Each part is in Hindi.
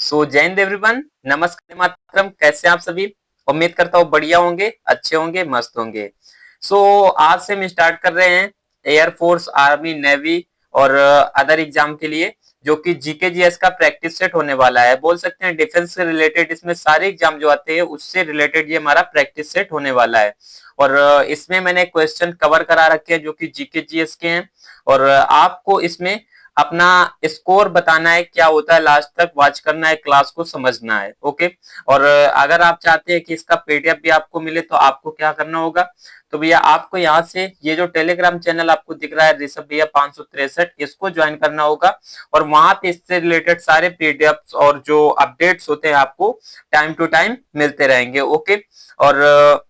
जय हिंद एवरीवन, नमस्कार मातरम। कैसे हैं आप सभी? उम्मीद करता हूँ बढ़िया होंगे, अच्छे होंगे, मस्त होंगे। आज से हम स्टार्ट कर रहे हैं एयरफोर्स, आर्मी, नेवी और अदर एग्जाम के लिए, जो कि जीके जीएस का प्रैक्टिस सेट होने वाला है। बोल सकते हैं डिफेंस से रिलेटेड इसमें सारे एग्जाम जो आते हैं उससे रिलेटेड ये हमारा प्रैक्टिस सेट होने वाला है। और इसमें मैंने क्वेश्चन कवर करा रखे हैं जो कि जीके जीएस के हैं। और आपको इसमें अपना स्कोर बताना है, क्या होता है, लास्ट तक वॉच करना है, क्लास को समझना है। ओके। और अगर आप चाहते हैं कि इसका पीडीएफ भी आपको मिले तो आपको क्या करना होगा, तो भैया आपको यहाँ से ये जो टेलीग्राम चैनल आपको दिख रहा है ऋषभ भैया 563, इसको ज्वाइन करना होगा। और वहां पे इससे रिलेटेड सारे पीडीएफ और जो अपडेट्स होते हैं आपको टाइम टू टाइम मिलते रहेंगे। ओके। और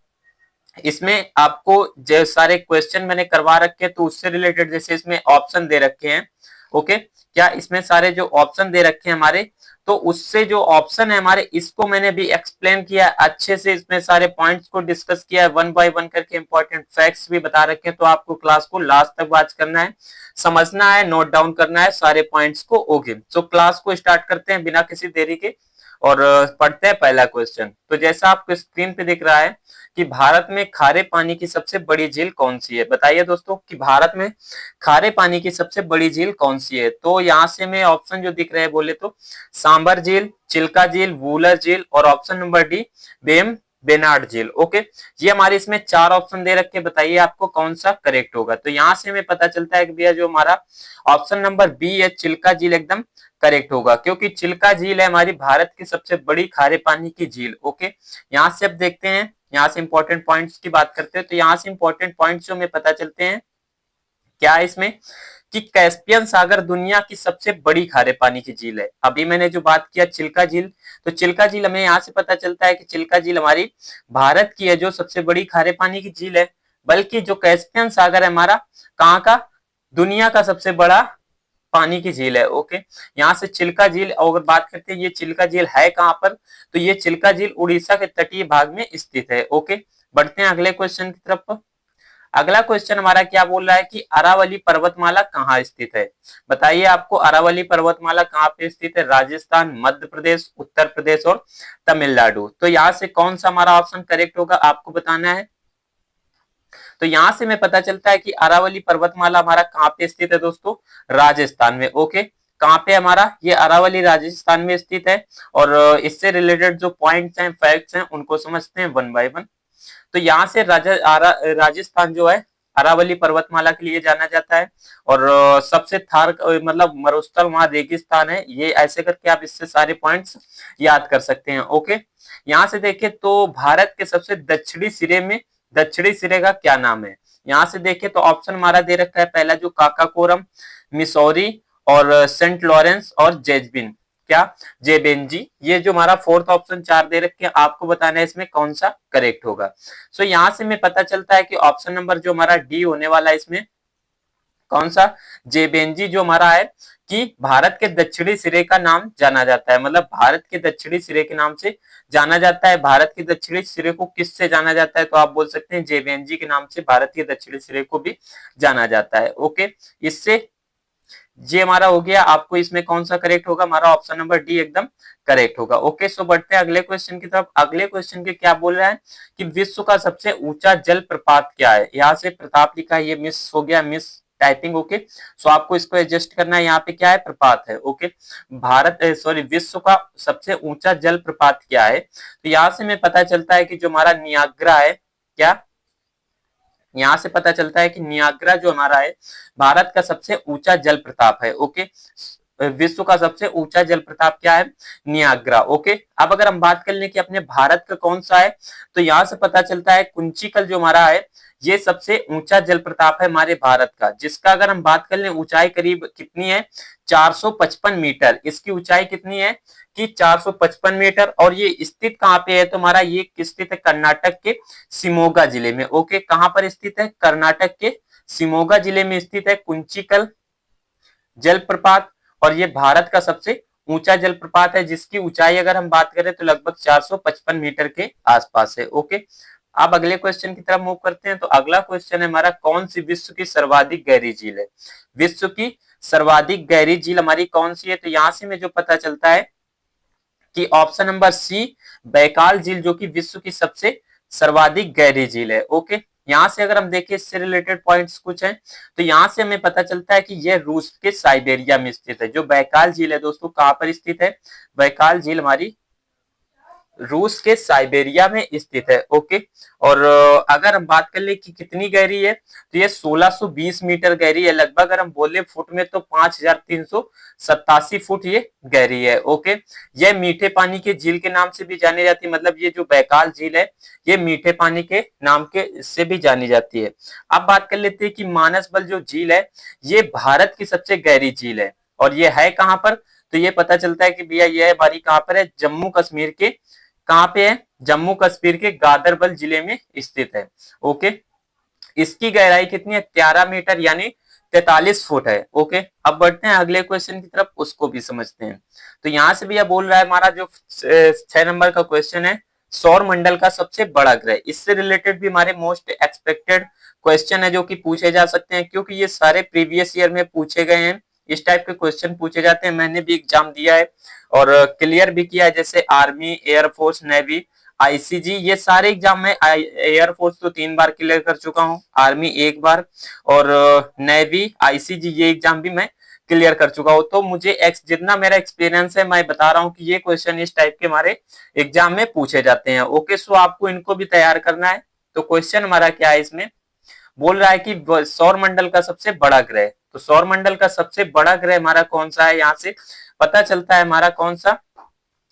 इसमें आपको जो सारे क्वेश्चन मैंने करवा रखे हैं तो उससे रिलेटेड जैसे इसमें ऑप्शन दे रखे हैं। ओके। क्या इसमें सारे जो ऑप्शन दे रखे हैं हमारे, तो उससे जो ऑप्शन है हमारे, इसको मैंने भी एक्सप्लेन किया है अच्छे से। इसमें सारे पॉइंट्स को डिस्कस किया है, वन बाय वन करके इंपॉर्टेंट फैक्ट्स भी बता रखे हैं। तो आपको क्लास को लास्ट तक वॉच करना है, समझना है, नोट डाउन करना है सारे पॉइंट्स को। ओके। क्लास को स्टार्ट करते हैं बिना किसी देरी के और पढ़ते हैं पहला क्वेश्चन। तो जैसा आपको स्क्रीन पे दिख रहा है कि भारत में खारे पानी की सबसे बड़ी झील कौन सी है? बताइए दोस्तों कि भारत में खारे पानी की सबसे बड़ी झील कौन सी है? तो यहाँ से मैं ऑप्शन जो दिख रहे हैं बोले तो सांबर झील, चिल्का झील, वूलर झील और ऑप्शन नंबर डी बेम बेनाड झील। ओके। ये हमारे इसमें चार ऑप्शन दे रखे, बताइए आपको कौन सा करेक्ट होगा। तो यहाँ से हमें पता चलता है कि भैया जो हमारा ऑप्शन नंबर बी है चिल्का झील एकदम करेक्ट होगा, क्योंकि चिल्का झील है हमारी भारत की सबसे बड़ी खारे पानी की झील। ओके। यहाँ से अब देखते हैं, यहाँ से इंपॉर्टेंट पॉइंट्स की बात करते हैं। तो यहाँ से इंपॉर्टेंट पॉइंट्स जो हमें पता चलते हैं क्या है इसमें, कि कैस्पियन सागर दुनिया की सबसे बड़ी खारे पानी की झील है। अभी मैंने जो बात किया चिल्का झील, तो चिल्का झील हमें यहाँ से पता चलता है कि चिल्का झील हमारी भारत की है जो सबसे बड़ी खारे पानी की झील है। बल्कि जो कैस्पियन सागर है हमारा कहाँ का, दुनिया का सबसे बड़ा पानी की झील है। ओके। यहाँ से चिल्का झील अगर बात करते हैं, ये चिल्का झील है कहाँ पर, तो ये चिल्का झील उड़ीसा के तटीय भाग में स्थित है। ओके। बढ़ते हैं अगले क्वेश्चन की तरफ। अगला क्वेश्चन हमारा क्या बोल रहा है कि अरावली पर्वतमाला कहाँ स्थित है? बताइए आपको अरावली पर्वतमाला कहाँ पे स्थित है? राजस्थान, मध्य प्रदेश, उत्तर प्रदेश और तमिलनाडु। तो यहाँ से कौन सा हमारा ऑप्शन करेक्ट होगा आपको बताना है। तो यहां से हमें पता चलता है कि अरावली पर्वतमाला हमारा कहाँ पे स्थित है दोस्तों? राजस्थान में। ओके। कहाँ पे हमारा ये अरावली राजस्थान में स्थित है। और इससे रिलेटेड जो पॉइंट्स हैं, फैक्ट्स हैं, उनको समझते हैं वन बाय वन। तो यहाँ से राजस्थान जो है अरावली पर्वतमाला के लिए जाना जाता है। और सबसे थार मतलब मरुस्थल वहां रेगिस्तान है। ये ऐसे करके आप इससे सारे पॉइंट्स याद कर सकते हैं। ओके। यहाँ से देखें तो भारत के सबसे दक्षिणी सिरे का क्या नाम है? यहाँ से देखें तो ऑप्शन हमारा दे रखा है पहला जो काकाकोरम, मिसौरी और सेंट लॉरेंस और जेजबिन, क्या जेबेंजी। ये जो हमारा फोर्थ ऑप्शन चार दे रखे हैं, आपको बताना है इसमें कौन सा करेक्ट होगा। यहाँ से हमें पता चलता है कि ऑप्शन नंबर जो हमारा डी होने वाला है इसमें कौन सा, जेबेंजी जो हमारा है, कि भारत के दक्षिणी सिरे का नाम जाना जाता है, मतलब भारत के दक्षिणी सिरे के नाम से जाना जाता है। भारत के दक्षिणी सिरे को किससे जाना जाता है? तो आप बोल सकते हैं जेबेंजी के नाम से भारत के दक्षिणी सिरे को भी जाना जाता है। ओके। इससे ये हमारा हो गया। आपको इसमें कौन सा करेक्ट होगा? हमारा ऑप्शन नंबर डी एकदम करेक्ट होगा। ओके। बढ़ते हैं अगले क्वेश्चन की तरफ। अगले क्वेश्चन के क्या बोल रहा है कि विश्व का सबसे ऊंचा जल प्रपात क्या है? यहाँ से प्रताप लिखा है, ये मिस हो गया, मिस टाइपिंग। ओके। आपको इसको एडजस्ट करना है। यहाँ पे क्या है? प्रपात है। ओके। विश्व का सबसे ऊंचा जल प्रपात क्या है? तो यहाँ से हमें पता चलता है कि जो हमारा नियाग्रा है, क्या यहाँ से पता चलता है कि नियाग्रा जो हमारा है भारत का सबसे ऊंचा जल प्रताप है। ओके। विश्व का सबसे ऊंचा जल प्रताप क्या है? नियाग्रा। ओके। अब अगर हम बात कर लें कि अपने भारत का कौन सा है, तो यहां से पता चलता है कुंचिकल जो हमारा है ये सबसे ऊंचा जल प्रताप है हमारे भारत का, जिसका अगर हम बात कर लें ऊंचाई करीब कितनी है? 455 मीटर। इसकी ऊंचाई कितनी है कि 455 मीटर। और ये स्थित कहाँ पे है? तो हमारा ये स्थित है कर्नाटक के शिमोगा जिले में। ओके। कहां पर स्थित है? कर्नाटक के शिमोगा जिले में स्थित है कुंचिकल जलप्रपात। और ये भारत का सबसे ऊंचा जलप्रपात है, जिसकी ऊंचाई अगर हम बात करें तो लगभग 455 मीटर के आसपास है। ओके। अब अगले क्वेश्चन की तरफ मूव करते हैं। तो अगला क्वेश्चन है हमारा, कौन सी विश्व की सर्वाधिक गहरी झील है? विश्व की सर्वाधिक गहरी झील हमारी कौन सी है? तो यहां से हमें जो पता चलता है कि ऑप्शन नंबर सी बैकाल झील जो कि विश्व की सबसे सर्वाधिक गहरी झील है। ओके, यहाँ से अगर हम देखें इससे रिलेटेड पॉइंट्स कुछ हैं, तो यहाँ से हमें पता चलता है कि यह रूस के साइबेरिया में स्थित है। जो बैकाल झील है दोस्तों कहाँ पर स्थित है? बैकाल झील हमारी रूस के साइबेरिया में स्थित है। ओके, और अगर हम बात कर ले कि कितनी गहरी है, तो ये 1620 मीटर गहरी है। लगभग अगर हम बोले फुट में तो 5387 फुट ये गहरी है। ओके, यह मीठे पानी के झील के नाम से भी जानी जाती है। मतलब ये जो बैकाल झील है ये मीठे पानी के नाम के से भी जानी जाती है। अब बात कर लेते हैं कि मानसबल जो झील है ये भारत की सबसे गहरी झील है, और ये है कहाँ पर? तो ये पता चलता है कि भैया ये हमारी कहाँ पर है? जम्मू कश्मीर के, कहां पे है? जम्मू कश्मीर के गादरबल जिले में स्थित है। ओके, इसकी गहराई कितनी है? 13 मीटर यानी 43 फुट है। ओके, अब बढ़ते हैं अगले क्वेश्चन की तरफ, उसको भी समझते हैं। तो यहां से भी यह बोल रहा है हमारा जो 6 नंबर का क्वेश्चन है, सौर मंडल का सबसे बड़ा ग्रह। इससे रिलेटेड भी हमारे मोस्ट एक्सपेक्टेड क्वेश्चन है जो कि पूछे जा सकते हैं, क्योंकि ये सारे प्रीवियस ईयर में पूछे गए हैं। इस टाइप के क्वेश्चन पूछे जाते हैं। मैंने भी एग्जाम दिया है और क्लियर भी किया है, जैसे आर्मी, एयरफोर्स, नेवी, आईसीजी, ये सारे एग्जाम में एयरफोर्स तो 3 बार क्लियर कर चुका हूँ, आर्मी 1 बार, और नेवी, आईसीजी ये एग्जाम भी मैं क्लियर कर चुका हूँ। तो मुझे जितना मेरा एक्सपीरियंस है मैं बता रहा हूँ कि ये क्वेश्चन इस टाइप के हमारे एग्जाम में पूछे जाते हैं। ओके, सो आपको इनको भी तैयार करना है। तो क्वेश्चन हमारा क्या है? इसमें बोल रहा है कि सौर मंडल का सबसे बड़ा ग्रह। तो सौर मंडल का सबसे बड़ा ग्रह हमारा कौन सा है? यहाँ से पता चलता है हमारा कौन सा?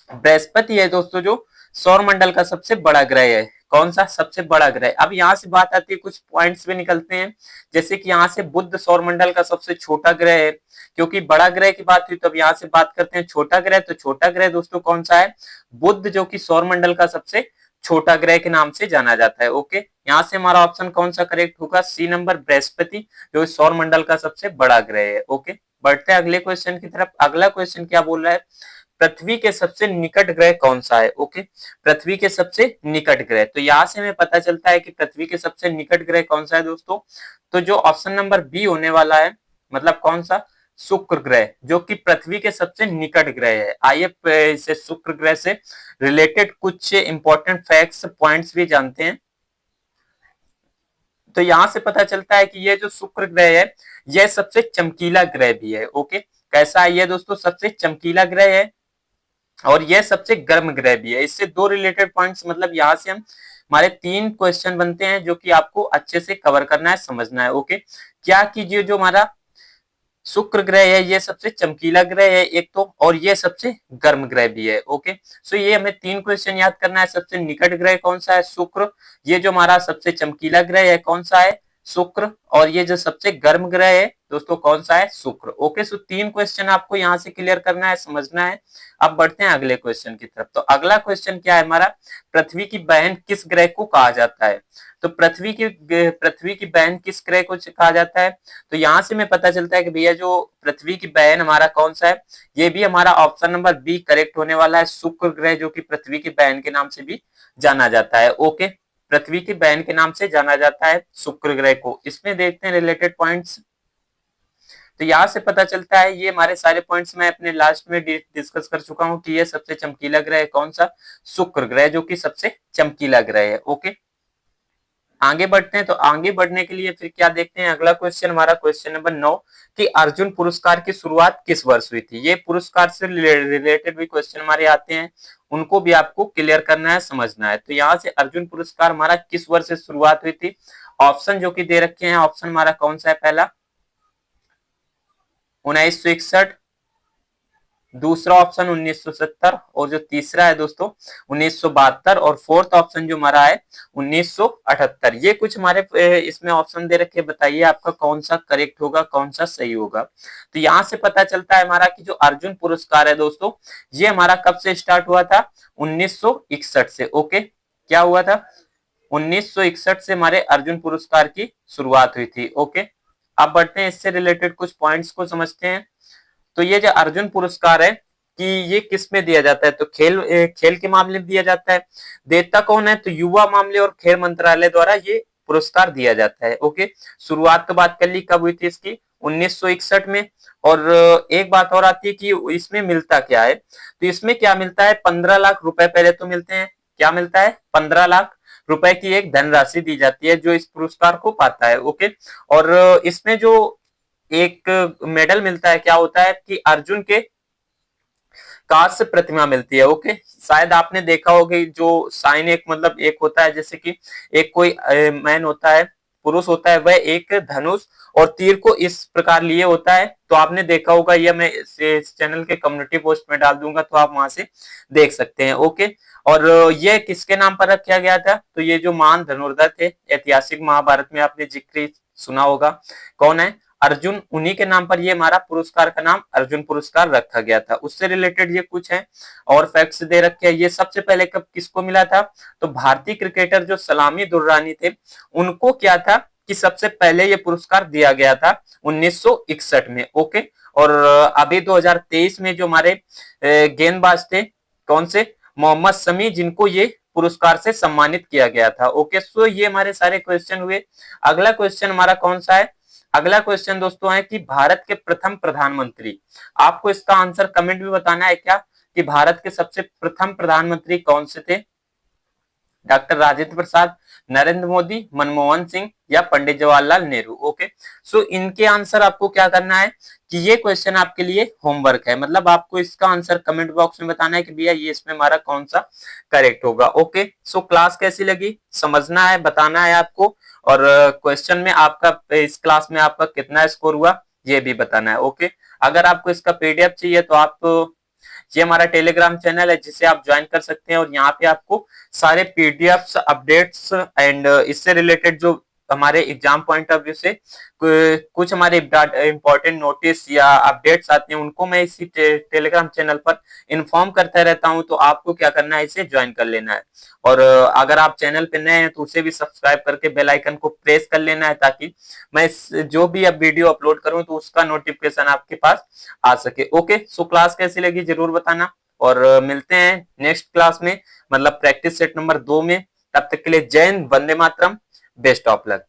बृहस्पति है दोस्तों, जो सौर मंडल का सबसे बड़ा ग्रह है। कौन सा? सबसे बड़ा ग्रह। अब यहाँ से बात आती है, कुछ पॉइंट्स भी निकलते हैं, जैसे कि यहाँ से बुध सौर मंडल का सबसे छोटा ग्रह है, क्योंकि बड़ा ग्रह की बात हुई तो अब यहाँ से बात करते हैं छोटा ग्रह। तो छोटा ग्रह दोस्तों कौन सा है? बुध, जो कि सौर मंडल का सबसे छोटा ग्रह के नाम से जाना जाता है। ओके, यहाँ से हमारा ऑप्शन कौन सा करेक्ट होगा? सी नंबर, बृहस्पति, जो सौर मंडल का सबसे बड़ा ग्रह है। ओके, बढ़ते हैं अगले क्वेश्चन की तरफ। अगला क्वेश्चन क्या बोल रहा है? पृथ्वी के सबसे निकट ग्रह कौन सा है? ओके, पृथ्वी के सबसे निकट ग्रह। तो यहां से हमें पता चलता है कि पृथ्वी के सबसे निकट ग्रह कौन सा है दोस्तों? तो जो ऑप्शन नंबर बी होने वाला है, मतलब कौन सा? शुक्र ग्रह, जो कि पृथ्वी के सबसे निकट ग्रह है। आइए इसे शुक्र ग्रह से रिलेटेड कुछ इंपॉर्टेंट फैक्ट्स, पॉइंट्स भी जानते हैं। तो यहां से पता चलता है कि ये जो शुक्र ग्रह है यह सबसे चमकीला ग्रह भी है। ओके, कैसा है ये दोस्तों? सबसे चमकीला ग्रह है और यह सबसे गर्म ग्रह भी है। इससे दो रिलेटेड पॉइंट्स, मतलब यहाँ से हम हमारे 3 क्वेश्चन बनते हैं जो कि आपको अच्छे से कवर करना है, समझना है। ओके, क्या कीजिए, जो हमारा शुक्र ग्रह है ये सबसे चमकीला ग्रह है एक तो, और ये सबसे गर्म ग्रह भी है। ओके, सो ये हमें 3 क्वेश्चन याद करना है। सबसे निकट ग्रह कौन सा है? शुक्र। ये जो हमारा सबसे चमकीला ग्रह है कौन सा है? शुक्र। और ये जो सबसे गर्म ग्रह है दोस्तों कौन सा है? शुक्र। ओके, सो 3 क्वेश्चन आपको यहाँ से क्लियर करना है, समझना है। अब बढ़ते हैं अगले क्वेश्चन की तरफ। तो अगला क्वेश्चन क्या है हमारा? पृथ्वी की बहन किस ग्रह को कहा जाता है? तो पृथ्वी की बहन किस ग्रह को कहा जाता है? तो यहां से हमें पता चलता है कि भैया जो पृथ्वी की बहन हमारा कौन सा है? ये भी हमारा ऑप्शन नंबर बी करेक्ट होने वाला है, शुक्र ग्रह, जो कि पृथ्वी की बहन के नाम से भी जाना जाता है। ओके, पृथ्वी की बहन के नाम से जाना जाता है शुक्र ग्रह को। इसमें देखते हैं रिलेटेड पॉइंट्स। तो यहाँ से पता चलता है, ये हमारे सारे पॉइंट्स मैं अपने लास्ट में डिस्कस कर चुका हूँ कि ये सबसे चमकीला ग्रह है कौन सा? शुक्र ग्रह, जो कि सबसे चमकीला ग्रह है। ओके, आगे बढ़ते हैं। तो आगे बढ़ने के लिए फिर क्या देखते हैं? अगला क्वेश्चन हमारा क्वेश्चन नंबर 9 कि अर्जुन पुरस्कार की शुरुआत किस वर्ष हुई थी? ये पुरस्कार से रिलेटेड भी क्वेश्चन हमारे आते हैं, उनको भी आपको क्लियर करना है, समझना है। तो यहाँ से अर्जुन पुरस्कार हमारा किस वर्ष से शुरुआत हुई थी? ऑप्शन जो कि दे रखे हैं, ऑप्शन हमारा कौन सा है? पहला 1961, दूसरा ऑप्शन 1970, और जो तीसरा है दोस्तों 1972, और फोर्थ ऑप्शन जो हमारा है 1978। ये कुछ हमारे इसमें ऑप्शन दे रखे, बताइए आपका कौन सा करेक्ट होगा, कौन सा सही होगा। तो यहाँ से पता चलता है हमारा कि जो अर्जुन पुरस्कार है दोस्तों, ये हमारा कब से स्टार्ट हुआ था? 1961 से। ओके, क्या हुआ था? 1961 से हमारे अर्जुन पुरस्कार की शुरुआत हुई थी। ओके, अब बढ़ते हैं, इससे रिलेटेड कुछ पॉइंट्स को समझते हैं। तो ये जो अर्जुन पुरस्कार है कि ये किस में दिया जाता है? तो खेल के मामले में दिया जाता है। देता कौन है? तो युवा मामले और खेल मंत्रालय द्वारा ये पुरस्कार दिया जाता है। ओके, शुरुआत तो बात कर ली, कब हुई थी इसकी? 1961 में। और एक बात और आती है कि इसमें मिलता क्या है, तो इसमें क्या मिलता है, 15 लाख रुपए पहले तो मिलते हैं। क्या मिलता है, 15 लाख रुपए की एक धनराशि दी जाती है जो इस पुरस्कार को पाता है। ओके, और इसमें जो एक मेडल मिलता है, क्या होता है कि अर्जुन के कांस्य प्रतिमा मिलती है। ओके, शायद आपने देखा होगा जो साइन एक मतलब एक होता है, जैसे कि एक कोई मैन होता है, पुरुष होता है, वह एक धनुष और तीर को इस प्रकार लिए होता है। तो आपने देखा होगा, यह मैं इस चैनल के कम्युनिटी पोस्ट में डाल दूंगा, तो आप वहां से देख सकते हैं। ओके, और यह किसके नाम पर रखा गया था, तो ये जो महान धनुर्धर थे, ऐतिहासिक महाभारत में आपने जिक्र सुना होगा, कौन है, अर्जुन, उन्हीं के नाम पर ये हमारा पुरस्कार का नाम अर्जुन पुरस्कार रखा गया था। उससे रिलेटेड ये कुछ है और फैक्ट्स दे रखे हैं। ये सबसे पहले कब किसको मिला था, तो भारतीय क्रिकेटर जो सलामी दुर्रानी थे, उनको क्या था कि सबसे पहले ये पुरस्कार दिया गया था 1961 में। ओके, और अभी 2023 में जो हमारे गेंदबाज थे, कौन से, मोहम्मद शमी, जिनको ये पुरस्कार से सम्मानित किया गया था। ओके, सो ये हमारे सारे क्वेश्चन हुए। अगला क्वेश्चन हमारा कौन सा है, अगला क्वेश्चन दोस्तों है कि भारत के प्रथम प्रधानमंत्री, आपको इसका आंसर कमेंट में बताना है क्या, कि भारत के सबसे प्रथम प्रधानमंत्री कौन से थे, डॉक्टर राजेंद्र प्रसाद, नरेंद्र मोदी, मनमोहन सिंह या पंडित जवाहरलाल नेहरू। ओके, सो इनके आंसर आपको क्या करना है कि ये क्वेश्चन आपके लिए होमवर्क है, मतलब आपको इसका आंसर कमेंट बॉक्स में बताना है कि भैया ये इसमें हमारा कौन सा करेक्ट होगा। ओके, सो क्लास कैसी लगी समझना है, बताना है आपको, और क्वेश्चन में आपका इस क्लास में आपका कितना स्कोर हुआ ये भी बताना है। ओके, अगर आपको इसका पीडीएफ चाहिए तो आप ये हमारा टेलीग्राम चैनल है जिसे आप ज्वाइन कर सकते हैं, और यहाँ पे आपको सारे पीडीएफ्स, अपडेट्स एंड इससे रिलेटेड जो हमारे एग्जाम पॉइंट ऑफ व्यू से कुछ हमारे इंपॉर्टेंट नोटिस या अपडेट्स आते हैं, उनको मैं इसी टेलीग्राम चैनल पर इन्फॉर्म करता रहता हूं। तो आपको क्या करना है, इसे ज्वाइन कर लेना है, और अगर आप चैनल पे नए हैं तो उसे भी सब्सक्राइब करके बेल आइकन को प्रेस कर लेना है, ताकि मैं जो भी अब वीडियो अपलोड करूं तो उसका नोटिफिकेशन आपके पास आ सके। ओके, सो क्लास कैसी लगी जरूर बताना, और मिलते हैं नेक्स्ट क्लास में, मतलब प्रैक्टिस सेट नंबर 2 में। तब तक के लिए जय Hind, Vande Mataram, best of luck.